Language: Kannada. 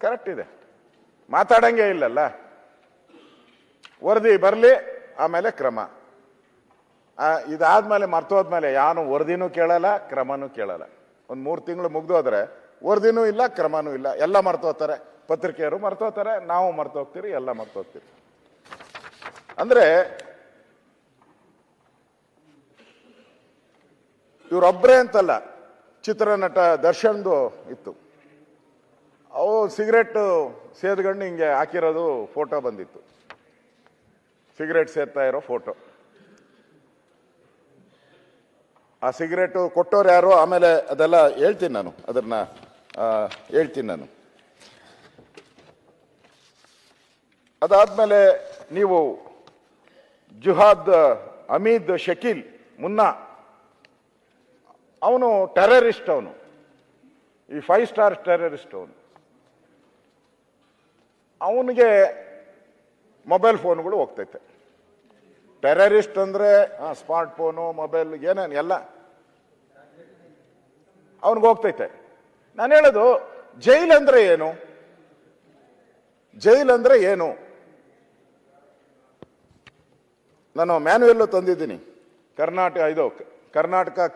ಕರೆಕ್ಟ್ ಇದೆ, ಮಾತಾಡಂಗೆ ಇಲ್ಲಲ್ಲ. ವರದಿ ಬರಲಿ, ಆಮೇಲೆ ಕ್ರಮ. ಇದಾದ್ಮೇಲೆ ಮರ್ತೋದ್ಮೇಲೆ ಯಾನು ವರದಿನೂ ಕೇಳಲ್ಲ, ಕ್ರಮನೂ ಕೇಳಲ್ಲ. ಒಂದು 3 ತಿಂಗಳು ಮುಗ್ದೋದ್ರೆ ವರದಿನೂ ಇಲ್ಲ, ಕ್ರಮನೂ ಇಲ್ಲ, ಎಲ್ಲ ಮರ್ತೋಗ್ತಾರೆ. ಪತ್ರಿಕೆಯವರು ಮರ್ತೋಗ್ತಾರೆ, ನಾವು ಮರ್ತೋಗ್ತೀರಿ, ಎಲ್ಲ ಮರ್ತೋಗ್ತೀರಿ. ಅಂದ್ರೆ ಇವರೊಬ್ಬರೇ ಅಂತಲ್ಲ, ಚಿತ್ರನಟ ದರ್ಶನ್ದು ಇತ್ತು. ಅವು ಸಿಗರೇಟ್ ಸೇದ್ಕೊಂಡು ಹಿಂಗೆ ಹಾಕಿರೋದು ಫೋಟೋ ಬಂದಿತ್ತು, ಸಿಗರೇಟ್ ಸೇದ್ತಾ ಇರೋ ಫೋಟೋ. ಆ ಸಿಗರೇಟು ಕೊಟ್ಟೋರು ಯಾರು, ಆಮೇಲೆ ಅದೆಲ್ಲ ಹೇಳ್ತೀನಿ ನಾನು, ಅದನ್ನ ಹೇಳ್ತೀನಿ ನಾನು. ಅದಾದ್ಮೇಲೆ ನೀವು ಜುಹಾದ್ ಹಮೀದ್ ಶಕೀಲ್ ಮುನ್ನಾ, ಅವನು ಟೆರರಿಸ್ಟ್, ಅವನು ಈ 5 ಸ್ಟಾರ್ ಟೆರರಿಸ್ಟ್. ಅವನಿಗೆ ಮೊಬೈಲ್ ಫೋನ್ಗಳು ಹೋಗ್ತೈತೆ. ಟೆರರಿಸ್ಟ್ ಅಂದ್ರೆ ಸ್ಮಾರ್ಟ್ ಫೋನು, ಮೊಬೈಲ್, ಏನೇನು ಎಲ್ಲ ಅವನಿಗೆ ಹೋಗ್ತೈತೆ. ನಾನು ಹೇಳೋದು, ಜೈಲ್ ಅಂದ್ರೆ ಏನು? ಜೈಲ್ ಅಂದ್ರೆ ಏನು? ನಾನು ಮ್ಯಾನ್ಯುಯಲ್ ತಂದಿದ್ದೀನಿ. ಕರ್ನಾಟಕ